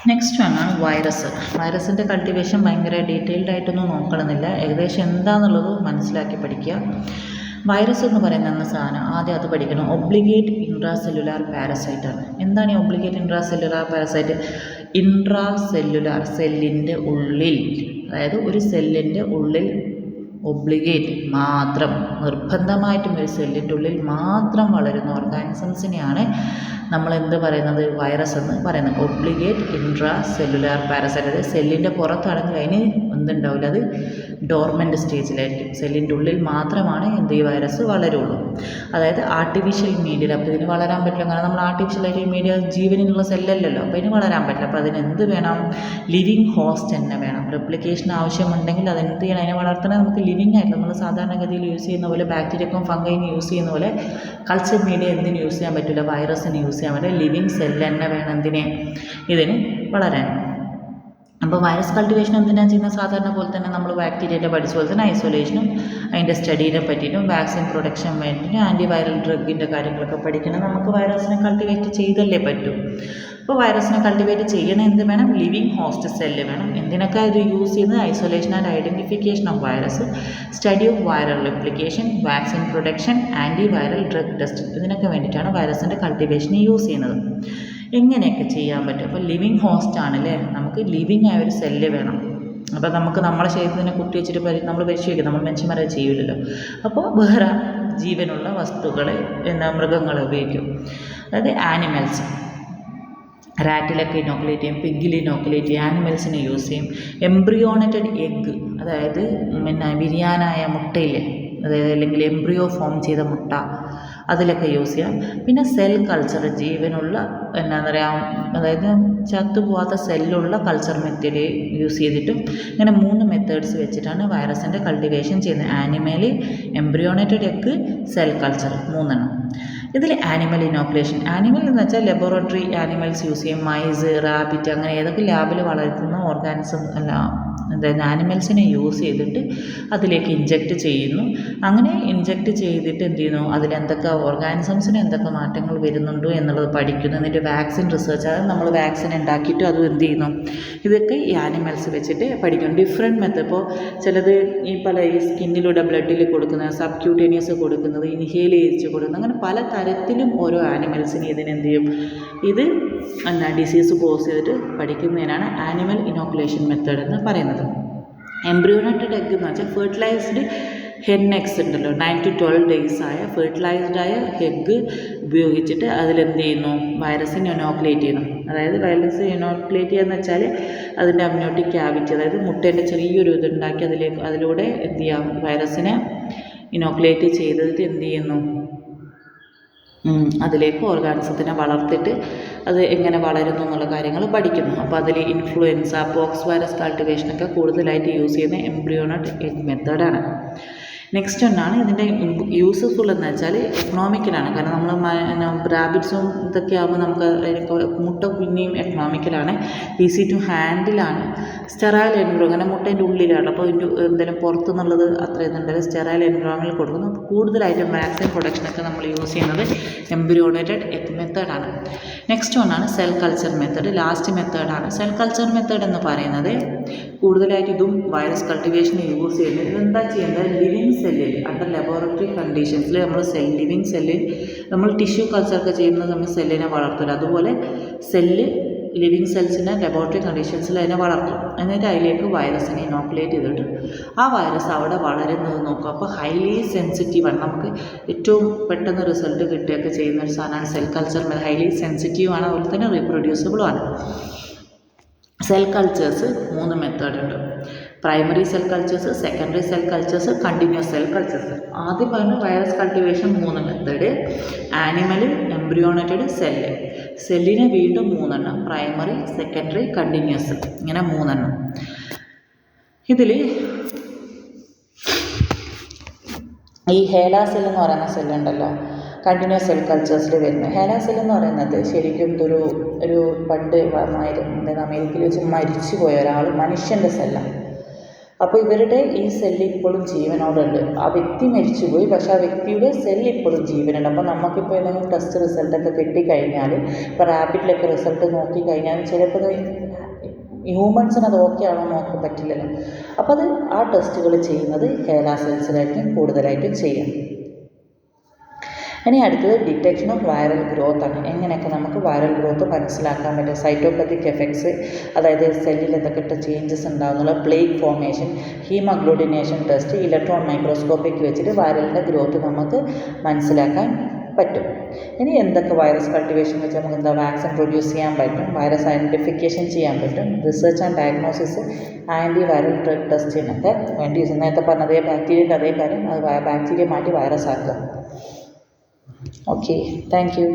Next ആണ് virus. വൈറസിൻ്റെ cultivation ഭയങ്കര ഡീറ്റെയിൽഡ് ആയിട്ടൊന്നും നോക്കണമെന്നില്ല, ഏകദേശം എന്താണെന്നുള്ളത് മനസ്സിലാക്കി പഠിക്കുക. വൈറസ് എന്ന് പറയുന്ന സാധനം ആദ്യം അത് പഠിക്കണം. ഒബ്ലിഗേറ്റ് ഇൻട്രാ സെല്ലുലാർ പാരസൈറ്റാണ്. എന്താണ് ഈ obligate intra cellular parasite? Intra cellular സെല്ലിൻ്റെ ഉള്ളിൽ, അതായത് ഒരു സെല്ലിൻ്റെ ഉള്ളിൽ ഒബ്ലിഗേറ്റ് മാത്രം, നിർബന്ധമായിട്ടും ഒരു സെല്ലിൻ്റെ ഉള്ളിൽ മാത്രം വളരുന്ന ഓർഗാനിസംസിനെയാണ് നമ്മൾ എന്ത് പറയുന്നത്? വൈറസ് എന്ന് പറയുന്നത്. Obligate intra cellular parasite. അതായത് സെല്ലിൻ്റെ പുറത്താണെങ്കിൽ അതിന് എന്തുണ്ടാവില്ല, അത് ഡോർമെൻ്റ് സ്റ്റേജിലായിരിക്കും. സെല്ലിൻ്റെ ഉള്ളിൽ മാത്രമാണ് ഈ വൈറസ് വളരുള്ളൂ. അതായത് ആർട്ടിഫിഷ്യൽ മീഡിയയിൽ. അപ്പോൾ ഇതിന് വളരാൻ പറ്റില്ല, കാരണം നമ്മൾ ആർട്ടിഫിഷ്യലായിട്ട് മീഡിയ ജീവനുള്ള സെല്ലല്ലല്ലോ, അപ്പോൾ ഇതിന് വളരാൻ പറ്റില്ല. അപ്പോൾ അതിന് എന്ത് വേണം? ലിവിങ് ഹോസ്റ്റ് തന്നെ വേണം. റെപ്ലിക്കേഷൻ ആവശ്യമുണ്ടെങ്കിൽ അതെന്ത് ചെയ്യണം? അതിനെ വളർത്തണേ നമുക്ക് ലിവിങ് ആയിട്ട് നമ്മൾ സാധാരണഗതിയിൽ യൂസ് ചെയ്യുന്ന പോലെ, ബാക്ടീരിയക്കും ഫംഗൈന് യൂസ് ചെയ്യുന്ന പോലെ കൾച്ചർ മീഡിയ എന്തിന് യൂസ് ചെയ്യാൻ പറ്റില്ല? വൈറസിന് യൂസ് ചെയ്യാൻ പറ്റില്ല. ലിവിങ് സെല്ല് തന്നെ വേണം എന്തിനെ? ഇതിന് വളരാൻ. അപ്പോൾ വൈറസ് കൾട്ടിവേഷൻ എന്തിനാണ് ചെയ്യുന്നത്? സാധാരണ പോലെ തന്നെ നമ്മൾ ബാക്ടീരിയയുടെ പഠിച്ച പോലെ തന്നെ ഐസൊലേഷനും അതിൻ്റെ സ്റ്റഡീനെ പറ്റിയിട്ടും വാക്സിൻ പ്രൊഡക്ഷൻ വേണ്ടിയിട്ടും ആൻറ്റിവൈറൽ ഡ്രഗിൻ്റെ കാര്യങ്ങളൊക്കെ പഠിക്കണം. നമുക്ക് വൈറസിനെ കൾട്ടിവേറ്റ് ചെയ്തല്ലേ പറ്റൂ. അപ്പോൾ വൈറസിനെ കൾട്ടിവേറ്റ് ചെയ്യണ എന്ത് വേണം? ലിവിങ് ഹോസ്റ്റ് സെല്ല് വേണം. എന്തിനൊക്കെ ഇത് യൂസ് ചെയ്യുന്നത്? Isolation and identification of virus, study of viral replication, vaccine production, antiviral drug test, ഇതിനൊക്കെ വേണ്ടിയിട്ടാണ് വൈറസിൻ്റെ കൾട്ടിവേഷന് യൂസ് ചെയ്യുന്നത്. എങ്ങനെയൊക്കെ ചെയ്യാൻ പറ്റും? അപ്പോൾ ലിവിങ് ഹോസ്റ്റ് ആണല്ലേ, നമുക്ക് ലിവിങ് ആയ ഒരു സെല്ല് വേണം. അപ്പോൾ നമുക്ക് നമ്മളെ ശരീരത്തിനെ കുത്തി വെച്ചിട്ട് നമ്മൾ പരിശോധിക്കും, നമ്മൾ മനുഷ്യന്മാരെ ചെയ്യില്ലല്ലോ. അപ്പോൾ വേറെ ജീവനുള്ള വസ്തുക്കളെ മൃഗങ്ങളെ ഉപയോഗിക്കും. അതായത് ആനിമൽസ്, റാറ്റിലൊക്കെ ഇനോക്കുലേറ്റ് ചെയ്യും, പിഗിൽ ഇനോക്കുലേറ്റ് ചെയ്യും, ആനിമൽസിനെ യൂസ് ചെയ്യും. എംബ്രിയോണേറ്റഡ് എഗ്ഗ്, അതായത് വിരിയാനായ മുട്ടയില്ലേ, അതായത് അല്ലെങ്കിൽ എംബ്രിയോ ഫോം ചെയ്ത മുട്ട, അതിലൊക്കെ യൂസ് ചെയ്യാം. പിന്നെ സെൽ കൾച്ചർ, ജീവനുള്ള എന്താ പറയുക, അതായത് ചത്തുപോകാത്ത സെല്ലുള്ള കൾച്ചർ മെത്തേഡ് യൂസ് ചെയ്തിട്ടും, ഇങ്ങനെ 3 മെത്തേഡ്സ് വെച്ചിട്ടാണ് വൈറസിൻ്റെ കൾട്ടിവേഷൻ ചെയ്യുന്നത്. ആനിമൽ, എംബ്രിയോണേറ്റഡ് എഗ്ഗ്, സെൽ കൾച്ചർ, 3 ഇതിൽ ആനിമൽ ഇനോക്കുലേഷൻ. ആനിമൽ എന്ന് വെച്ചാൽ ലബോറട്ടറി ആനിമൽസ് യൂസ് ചെയ്യും. മൈസ്, റാബിറ്റ്, അങ്ങനെ ഏതൊക്കെ ലാബിൽ വളർത്തുന്ന ഓർഗാനിസം അല്ല, അതായത് ആനിമൽസിനെ യൂസ് ചെയ്തിട്ട് അതിലേക്ക് ഇഞ്ചെക്റ്റ് ചെയ്യുന്നു. അങ്ങനെ ഇഞ്ചെക്റ്റ് ചെയ്തിട്ട് എന്ത് ചെയ്യുന്നു? അതിലെന്തൊക്കെ ഓർഗാനിസംസിന് എന്തൊക്കെ മാറ്റങ്ങൾ വരുന്നുണ്ടോ എന്നുള്ളത് പഠിക്കുന്നു. എന്നിട്ട് വാക്സിൻ റിസർച്ച്, അതായത് നമ്മൾ വാക്സിൻ ഉണ്ടാക്കിയിട്ട് അതും എന്ത് ചെയ്യുന്നു? ഇതൊക്കെ ഈ ആനിമൽസ് വെച്ചിട്ട് പഠിക്കുന്നു. Different method. ഇപ്പോൾ ചിലത് ഈ സ്കിന്നിലൂടെ ബ്ലഡിൽ കൊടുക്കുന്നത്, സബ്ക്യൂട്ടേനിയസ് കൊടുക്കുന്നത്, ഇൻഹേൽ ചെയ്യിച്ച് കൊടുക്കുന്നത്, അങ്ങനെ പല തരത്തിലും ഓരോ ആനിമൽസിന് ഇതിനെന്ത് ചെയ്യും? ഇത് ഡിസീസ് കോസ് ചെയ്തിട്ട് പഠിക്കുന്നതിനാണ് ആനിമൽ ഇനോക്കുലേഷൻ മെത്തേഡ് എന്ന് പറയുന്നത്. എംബ്രിയോണേറ്റഡ് എഗ്ഗ് എന്ന് വെച്ചാൽ ഫെർട്ടിലൈസ്ഡ് ഹെൻ എഗ്സ് ഉണ്ടല്ലോ, 9 to 12 days ആയ ഫെർട്ടിലൈസ്ഡ് ആയ എഗ്ഗ് ഉപയോഗിച്ചിട്ട് അതിലെന്ത് ചെയ്യുന്നു? വൈറസിനെ ഇനോക്കുലേറ്റ് ചെയ്യുന്നു. അതായത് വൈറസ് ഇനോക്കുലേറ്റ് ചെയ്യുകയെന്ന് വെച്ചാൽ അതിൻ്റെ അമ്നിയോട്ടിക് ക്യാവിറ്റി, അതായത് മുട്ടേൻ്റെ ചെറിയൊരു ഇതുണ്ടാക്കി അതിലൂടെ എന്ത് ചെയ്യാം? വൈറസിനെ ഇനോക്കുലേറ്റ് ചെയ്തിട്ട് എന്ത് ചെയ്യുന്നു? അതിലേക്ക് ഓർഗാനിസത്തിനെ വളർത്തിയിട്ട് അത് എങ്ങനെ വളരുന്നു എന്നുള്ള കാര്യങ്ങൾ പഠിക്കുന്നു. അപ്പോൾ അതിൽ ഇൻഫ്ലുവൻസ, പോക്സ് വൈറസ് കൾട്ടിവേഷനൊക്കെ കൂടുതലായിട്ട് യൂസ് ചെയ്യുന്ന എംബ്രിയോണേറ്റഡ് എഗ് മെത്തേഡാണ്. നെക്സ്റ്റ് ഒന്നാണ് ഇതിൻ്റെ യൂസ്ഫുൾ എന്ന് വെച്ചാൽ എക്കണോമിക്കലാണ്. കാരണം നമ്മൾ റാബിറ്റ്സും ഇതൊക്കെ ആകുമ്പോൾ നമുക്ക് മുട്ട പിന്നെയും എക്കണോമിക്കലാണ്, ഈസി ടു ഹാൻഡിലാണ്. സ്റ്റെറൈൽ എൻവിറോ, അങ്ങനെ മുട്ടേൻ്റെ ഉള്ളിലാണ്, അപ്പോൾ എന്തെങ്കിലും പുറത്തുനിന്നുള്ളത് അത്ര ഇതുണ്ടല്ലോ, സ്റ്റെറൈൽ എൻവിറോൺമെൻറ്റിൽ കൊടുക്കുന്നു. അപ്പോൾ കൂടുതലായിട്ടും വാക്സിൻ പ്രൊഡക്ഷനൊക്കെ നമ്മൾ യൂസ് ചെയ്യുന്നത് എംബ്രിയോണേറ്റഡ് എഗ് മെത്തേഡാണ്. നെക്സ്റ്റ് ഒന്നാണ് സെൽ കൾച്ചർ മെത്തേഡ്, ലാസ്റ്റ് മെത്തേഡാണ്. സെൽ കൾച്ചർ മെത്തേഡ് എന്ന് പറയുന്നത് കൂടുതലായിട്ട് ഇതും വൈറസ് കൾട്ടിവേഷന് യൂസ് ചെയ്യുന്നത്. ഇതെന്താ ചെയ്യുന്നത്? ലിവിങ് സെല്ലിൽ അണ്ടർ ലബോറട്ടറി കണ്ടീഷൻസിൽ നമ്മൾ ലിവിങ് സെല്ലിൽ നമ്മൾ ടിഷ്യൂ കൾച്ചറൊക്കെ ചെയ്യുന്നത് നമ്മൾ സെല്ലിനെ വളർത്തില്ല. അതുപോലെ ലിവിങ് സെൽസിനെ ലബോറട്ടറി കണ്ടീഷൻസിൽ അതിനെ വളർത്തും. എന്നിട്ട് അതിലേക്ക് വൈറസിനെ ഇനോക്കുലേറ്റ് ചെയ്തിട്ട് ആ വൈറസ് അവിടെ വളരുന്നത് നോക്കും. അപ്പോൾ ഹൈലി സെൻസിറ്റീവാണ്, നമുക്ക് ഏറ്റവും പെട്ടെന്ന് റിസൾട്ട് കിട്ടുകയൊക്കെ ചെയ്യുന്ന ഒരു സാധനമാണ് സെൽ കൾച്ചർ. ഹൈലി സെൻസിറ്റീവാണ്, അതുപോലെ തന്നെ റീപ്രൊഡ്യൂസിബിളുമാണ്. സെൽ കൾച്ചേഴ്സ് 3 മെത്തേഡുണ്ട്. Primary cell cultures, secondary cell cultures, continuous cell cultures. ആദ്യം പറഞ്ഞ virus cultivation 3 method. Animal, embryonated, സെല്ലിനെ വീണ്ടും 3 പ്രൈമറി, സെക്കൻഡറി, കണ്ടിന്യൂസ്, ഇങ്ങനെ 3. ഇതിൽ ഈ ഹേലാ സെൽ എന്ന് പറയുന്ന സെല്ലുണ്ടല്ലോ, കണ്ടിന്യൂസ് സെൽ കൾച്ചേഴ്സിൽ വരുന്നത്. ഹേലാ സെൽ എന്ന് പറയുന്നത് ശരിക്കും ഒരു പണ്ട് അമേരിക്കയിൽ വെച്ച് മരിച്ചു പോയ ഒരാൾ, മനുഷ്യൻ്റെ സെല്ലാണ്. അപ്പോൾ ഇവരുടെ ഈ സെല്ല് ഇപ്പോഴും ജീവനോടുണ്ട്. ആ വ്യക്തി മരിച്ചുപോയി, പക്ഷേ ആ വ്യക്തിയുടെ സെല്ല് ഇപ്പോഴും ജീവനുണ്ട്. അപ്പോൾ നമുക്കിപ്പോൾ ഏതെങ്കിലും ടെസ്റ്റ് റിസൾട്ടൊക്കെ കിട്ടിക്കഴിഞ്ഞാൽ, ഇപ്പോൾ റാപ്പിഡിലൊക്കെ റിസൾട്ട് നോക്കിക്കഴിഞ്ഞാൽ ചിലപ്പോൾ ഹ്യൂമൻസിന് അത് ഓക്കെ ആണോ നോക്കാൻ പറ്റില്ലല്ലോ. അപ്പോൾ അത് ആ ടെസ്റ്റുകൾ ചെയ്യുന്നത് ഹേല സെൽസിലായിരിക്കും കൂടുതലായിട്ടും ചെയ്യണം. ഇനി അടുത്തത് ഡിറ്റക്ഷൻ ഓഫ് വൈറൽ ഗ്രോത്ത് ആണ്. എങ്ങനെയൊക്കെ നമുക്ക് വൈറൽ ഗ്രോത്ത് മനസ്സിലാക്കാൻ പറ്റും, സൈറ്റോപത്തിക് എഫക്ട്സ്, അതായത് സെല്ലിൽ എന്തൊക്കെ ചേഞ്ചസ് ഉണ്ടാകുന്നുള്ള, plaque formation, haemagglutination test, electron മൈക്രോസ്കോപ്പിക്ക് വെച്ചിട്ട് വൈറലിൻ്റെ ഗ്രോത്ത് നമുക്ക് മനസ്സിലാക്കാൻ പറ്റും. ഇനി എന്തൊക്കെ വൈറസ് കൾട്ടിവേഷൻ വെച്ച് നമുക്ക് എന്താ വാക്സിൻ പ്രൊഡ്യൂസ് ചെയ്യാൻ പറ്റും, വൈറസ് ഐഡൻറ്റിഫിക്കേഷൻ ചെയ്യാൻ പറ്റും, research and diagnosis, anti viral drug ടെസ്റ്റിനൊക്കെ വേണ്ടി നേരത്തെ പറഞ്ഞ അതേ ബാക്ടീരിയൻ്റെ അതേ കാര്യം, അത് ബാക്ടീരിയ മാറ്റി വൈറസ് ആക്കുക. Okay, thank you.